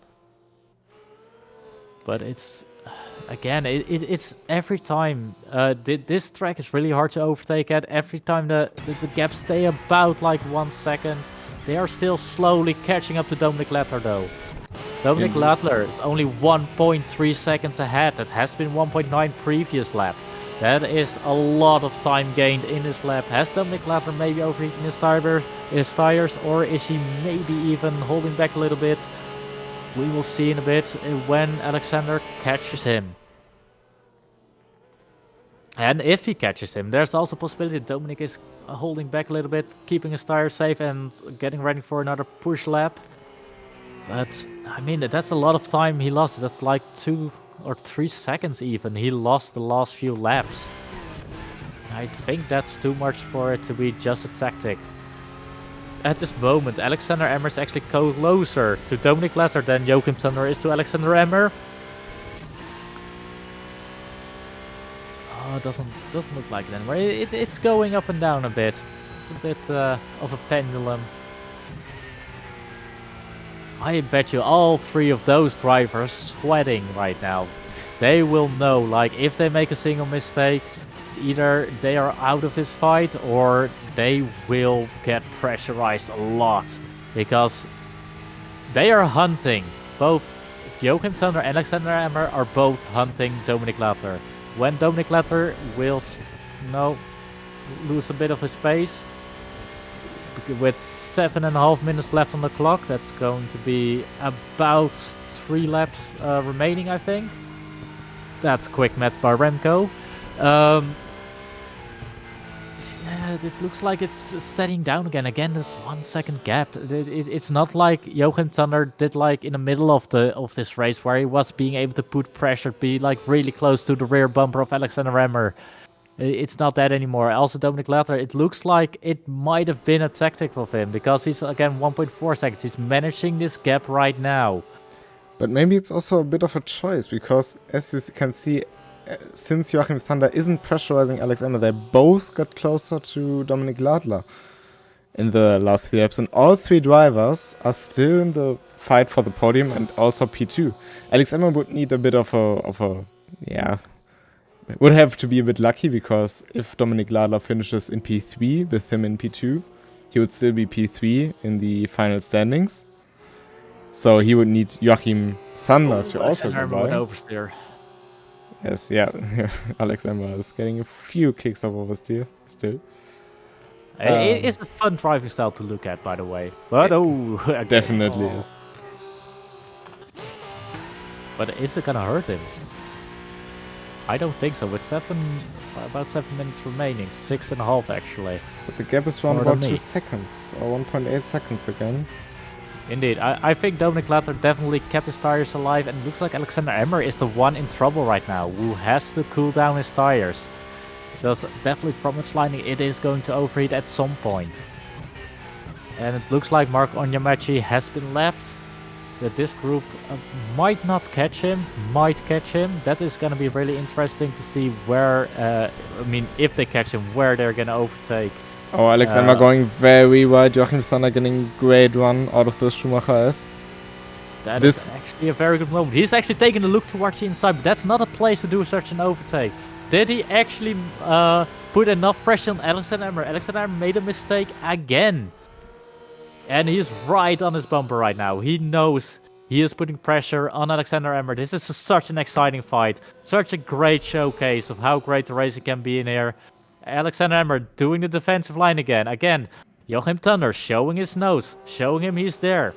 But it's, again, it's every time. This track is really hard to overtake at. Every time the gaps stay about like 1 second, they are still slowly catching up to Dominic Ladler though. Dominic Ladler is only 1.3 seconds ahead. That has been 1.9 previous lap. That is a lot of time gained in this lap. Has Dominic Ladler maybe overheating his tires, or is he maybe even holding back a little bit? We will see in a bit when Alexander catches him. And if he catches him, there's also a possibility Dominic is holding back a little bit, keeping his tires safe and getting ready for another push lap. But, I mean, that's a lot of time he lost. That's like 2 or 3 seconds even. He lost the last few laps. I think that's too much for it to be just a tactic. At this moment, Alexander Emmer is actually closer to Dominic Ladler than Joachim Thunder is to Alexander Emmer. Oh, it doesn't look like it anymore. It's going up and down a bit. It's a bit of a pendulum. I bet you all three of those drivers sweating right now. They will know, like, if they make a single mistake, either they are out of this fight or they will get pressurized a lot. Because they are hunting. Both Joachim Thunder and Alexander Emmer are both hunting Dominic Ladler. When Dominic Ladler will lose a bit of his pace, with 7.5 minutes left on the clock, that's going to be about 3 laps remaining, I think. That's quick math by Remco. Yeah, it looks like it's steadying down again. Again, that 1 second gap. It's not like Joachim Thunder did like in the middle of this race, where he was being able to put pressure, be like really close to the rear bumper of Alexander Emmer. It's not that anymore. Also, Dominic Ladler, it looks like it might have been a tactic of him, because he's, again, 1.4 seconds. He's managing this gap right now. But maybe it's also a bit of a choice, because as you can see, since Joachim Thunder isn't pressurizing Alex Emmer, they both got closer to Dominic Ladler in the last few laps, and all 3 drivers are still in the fight for the podium and also P2. Alex Emmer would need a bit of a would have to be a bit lucky, because if Dominik Ladler finishes in P3 with him in P2, he would still be P3 in the final standings. So he would need Joachim Thunder to also go by. Oversteer. Yes, yeah. Alex Emmer is getting a few kicks off oversteer still. It's a fun driving style to look at, by the way. But again, definitely is. But is it gonna hurt him? I don't think so. With about 7 minutes remaining, 6.5 actually. But the gap is around about 2 seconds, or 1.8 seconds again. Indeed, I think Dominik Ladler definitely kept his tires alive, and it looks like Alexander Emmer is the one in trouble right now, who has to cool down his tires. Because definitely from its lining, it is going to overheat at some point. And it looks like Mark Onyemachi has been lapped. That this group might not catch him, might catch him. That is going to be really interesting to see where, I mean, if they catch him, where they're going to overtake. Oh, Alex Emmer going very wide. Joachim Thunder getting great run out of the Schumacher S. That is actually a very good moment. He's actually taking a look towards the inside, but that's not a place to do such an overtake. Did he actually put enough pressure on Alexander Emmer? Alexander Emmer made a mistake again. And he's right on his bumper right now. He knows he is putting pressure on Alexander Emmer. This is such an exciting fight. Such a great showcase of how great the racing can be in here. Alexander Emmer doing the defensive line again. Again, Joachim Thunder showing his nose, showing him he's there,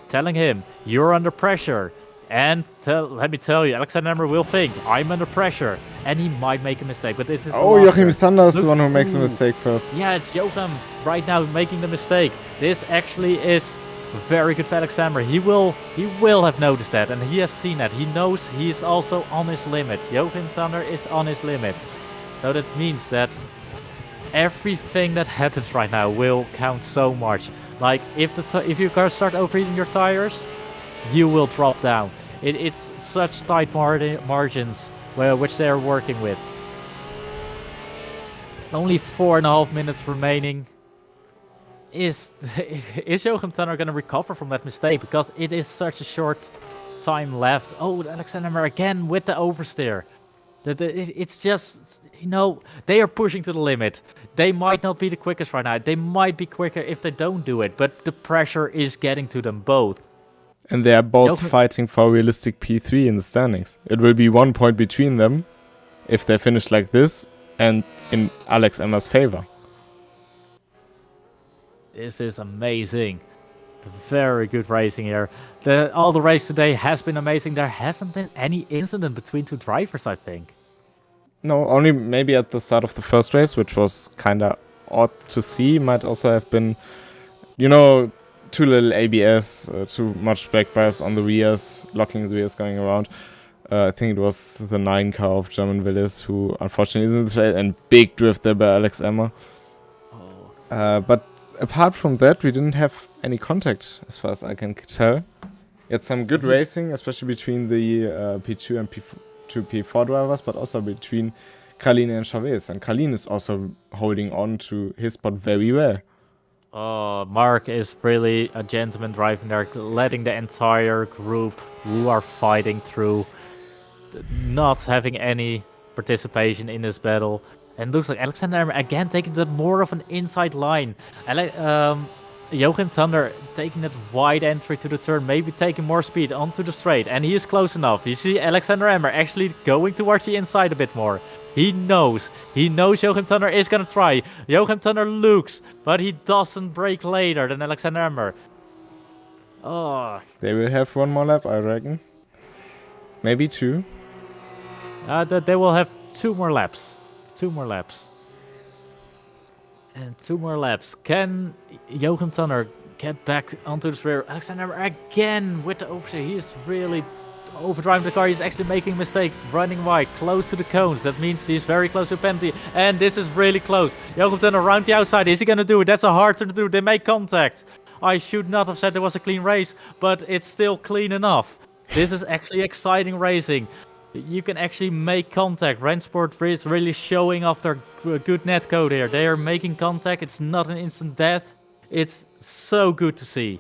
telling him, you're under pressure. And let me tell you, Alexander Emmer will think, I'm under pressure. And he might make a mistake, but this is... Oh, Joachim Thunder is the one who makes a mistake first. Yeah, it's Joachim right now making the mistake. This actually is very good for Alexander. He will have noticed that, and he has seen that. He knows he is also on his limit. Joachim Thunder is on his limit. So that means that everything that happens right now will count so much. Like, if your car start overheating your tires, you will drop down. It's such tight margins which they are working with. Only 4.5 minutes remaining. Is Joachim Thunder going to recover from that mistake? Because it is such a short time left. Oh, Alexander Emmer again with the oversteer. It's just, you know, they are pushing to the limit. They might not be the quickest right now. They might be quicker if they don't do it. But the pressure is getting to them both. And they are both fighting for a realistic P3 in the standings. It will be 1 point between them if they finish like this and in Alex Emmer's favor. This is amazing. Very good racing here. All the race today has been amazing. There hasn't been any incident between two drivers, I think. No, only maybe at the start of the first race, which was kind of odd to see. Might also have been, you know, too little ABS, too much back bias on the rears, locking the rears going around. I think it was the 9 car of German Willis who unfortunately is in the trail, and big drift there by Alex Emmer. But apart from that, we didn't have any contact as far as I can tell. We had some good racing, especially between the P2 and P2, P4 drivers, but also between Carlin and Chavez. And Carlin is also holding on to his spot very well. Mark is really a gentleman driving there, letting the entire group who are fighting through not having any participation in this battle. And looks like Alexander Emmer again taking the more of an inside line. Joachim Thunder taking that wide entry to the turn, maybe taking more speed onto the straight. And he is close enough. You see Alexander Emmer actually going towards the inside a bit more. He knows Joachim Thunder is going to try. Joachim Thunder looks, but he doesn't brake later than Alexander Emmer. Oh. They will have one more lap, I reckon. Maybe two. They will have 2 more laps. 2 more laps. And 2 more laps. Can Joachim Thunder get back onto the rear? Alexander Emmer again with the oversteer. He is really overdriving the car. He's actually making a mistake, running wide, close to the cones. That means he's very close to a penalty. And this is really close. Joachim Thunder around the outside. Is he going to do it? That's a hard turn to do. They make contact. I should not have said there was a clean race, but it's still clean enough. This is actually exciting racing. You can actually make contact. RENNSPORT is really showing off their good netcode here. They are making contact. It's not an instant death. It's so good to see.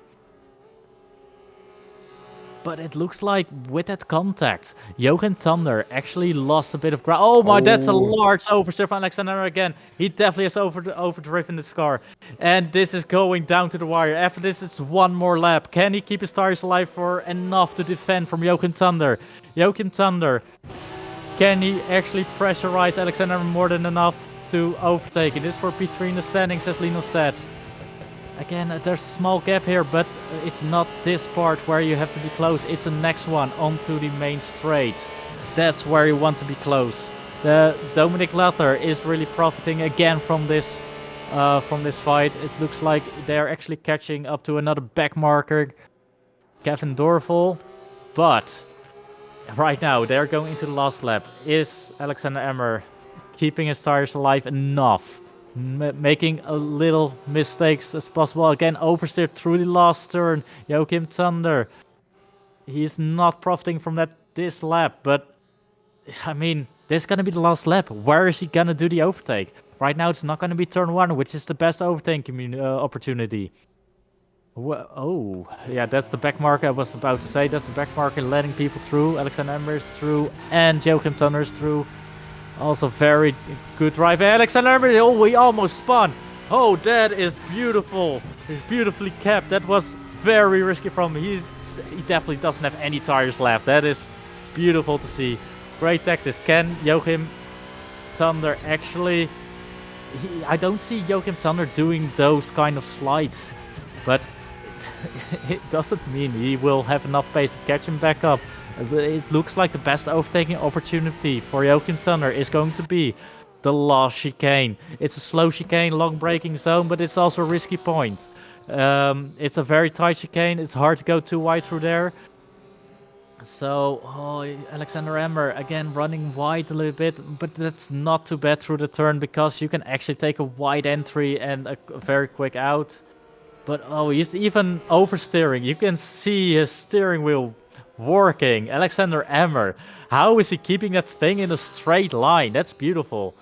But it looks like with that contact, Joachim Thunder actually lost a bit of ground. Oh my, that's a large oversteer from Alexander again. He definitely has overdriven this car. And this is going down to the wire. After this, it's one more lap. Can he keep his tires alive for enough to defend from Joachim Thunder? Joachim Thunder, can he actually pressurize Alexander more than enough to overtake? It is for P3 in the standings, as Lino said. Again, there's a small gap here, but it's not this part where you have to be close. It's the next one onto the main straight. That's where you want to be close. The Dominic Lathler is really profiting again from this fight. It looks like they're actually catching up to another back marker, Kevin Dorval. But right now, they're going into the last lap. Is Alexander Emmer keeping his tires alive enough? Making a little mistakes as possible. Again, oversteered through the last turn. Joachim Thunder. He's not profiting from this lap, but I mean, this is gonna be the last lap. Where is he gonna do the overtake? Right now, it's not gonna be turn 1, which is the best overtaking opportunity. Oh, yeah, that's the back marker I was about to say. That's the back marker letting people through. Alexander Emmer is through, and Joachim Thunder is through. Also very good drive. Alexander Emmer, oh, he almost spun. Oh, that is beautiful. It's beautifully kept. That was very risky from him. He definitely doesn't have any tires left. That is beautiful to see. Great tactics. Can Joachim Thunder actually... I don't see Joachim Thunder doing those kind of slides. But it doesn't mean he will have enough pace to catch him back up. It looks like the best overtaking opportunity for Joachim Thunder is going to be the last chicane. It's a slow chicane, long braking zone, but it's also a risky point. It's a very tight chicane. It's hard to go too wide through there. So, Alexander Emmer again running wide a little bit, but that's not too bad through the turn because you can actually take a wide entry and a very quick out. But he's even oversteering. You can see his steering wheel working. Alexander Emmer. How is he keeping that thing in a straight line? That's beautiful.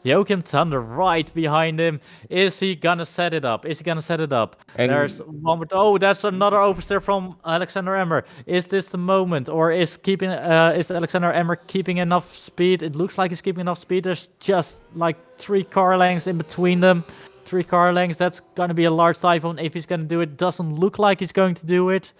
Joachim Thunder right behind him. Is he gonna set it up? Is he gonna set it up? And there's one more. Oh, that's another oversteer from Alexander Emmer. Is this the moment, or is Alexander Emmer keeping enough speed? It looks like he's keeping enough speed. There's just like 3 car lengths in between them. 3 car lengths. That's gonna be a large typhoon if he's gonna do it. Doesn't look like he's going to do it.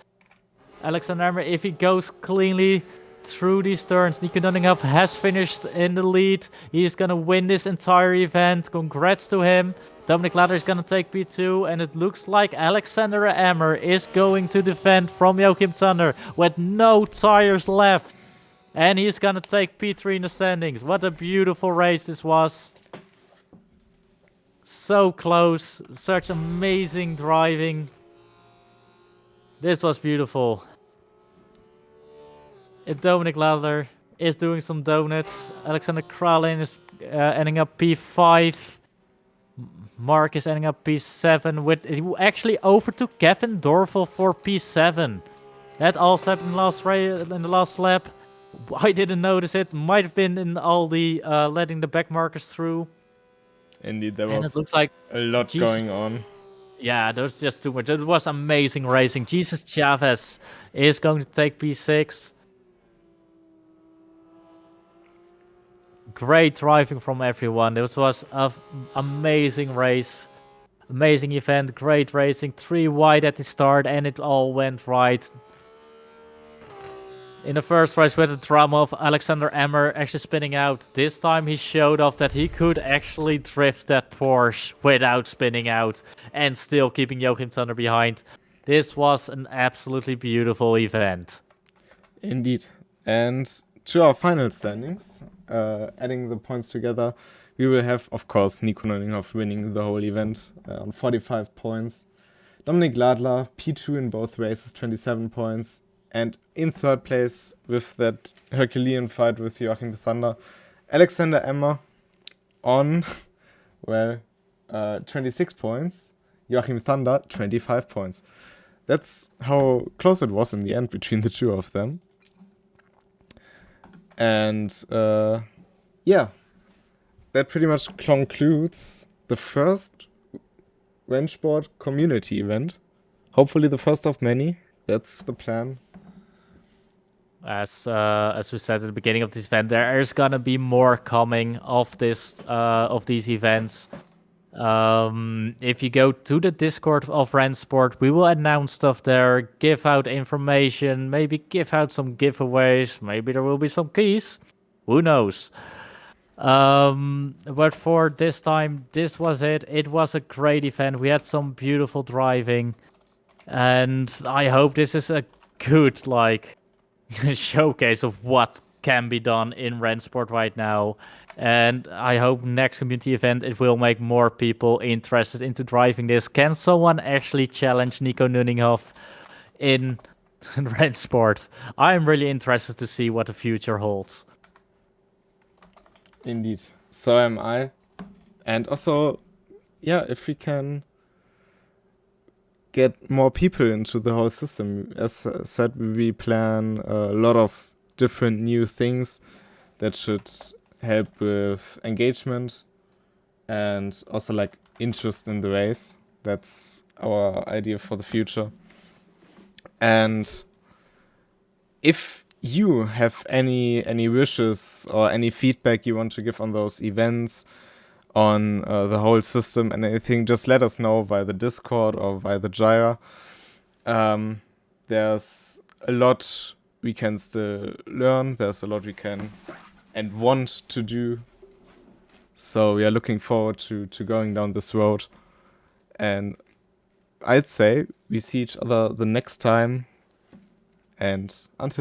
Alexander Emmer, if he goes cleanly through these turns, Nico Nunningham has finished in the lead. He's gonna win this entire event. Congrats to him. Dominic Lathler is gonna take P2, and it looks like Alexander Emmer is going to defend from Joachim Thunder with no tires left. And he's gonna take P3 in the standings. What a beautiful race this was. So close. Such amazing driving. This was beautiful. Dominic Lathler is doing some donuts. Alexander Kralin is ending up P5. Mark is ending up P7. He actually overtook Kevin Dorval for P7. That also happened in the last lap. I didn't notice it. Might have been in all the letting the back markers through. Indeed, there was it looks like a lot going on. Yeah, there's just too much. It was amazing racing. Jesus Chavez is going to take P6. Great driving from everyone. This was an amazing race. Amazing event. Great racing. 3 wide at the start and it all went right. In the first race with the drama of Alexander Emmer actually spinning out. This time he showed off that he could actually drift that Porsche without spinning out and still keeping Joachim Thunder behind. This was an absolutely beautiful event. Indeed. And to our final standings, adding the points together, we will have, of course, Nico Nunningham winning the whole event on 45 points. Dominic Lathler, P2 in both races, 27 points. And in third place, with that Herculean fight with Joachim Thunder, Alexander Emmer on, 26 points. Joachim Thunder, 25 points. That's how close it was in the end between the two of them. And yeah, that pretty much concludes the first RENNSPORT community event. Hopefully the first of many. That's the plan. As we said at the beginning of this event, there is gonna be more coming of these events. If you go to the Discord of RENNSPORT, we will announce stuff there, give out information, maybe give out some giveaways, maybe there will be some keys. Who knows? But for this time, this was it. It was a great event. We had some beautiful driving, and I hope this is a good showcase of what can be done in RENNSPORT right now. And I hope next community event it will make more people interested into driving this. Can someone actually challenge Nico Nunninghoff in RENNSPORT? I'm really interested to see what the future holds. Indeed. So am I. And also, yeah, if we can get more people into the whole system. As said, we plan a lot of different new things that should help with engagement and also like interest in the race. That's our idea for the future. And if you have any wishes or any feedback you want to give on those events, on the whole system and anything, just let us know via the Discord or via the Jira. There's a lot we can still learn. There's a lot we can and want to do. So we are looking forward to going down this road. And I'd say we see each other the next time. And until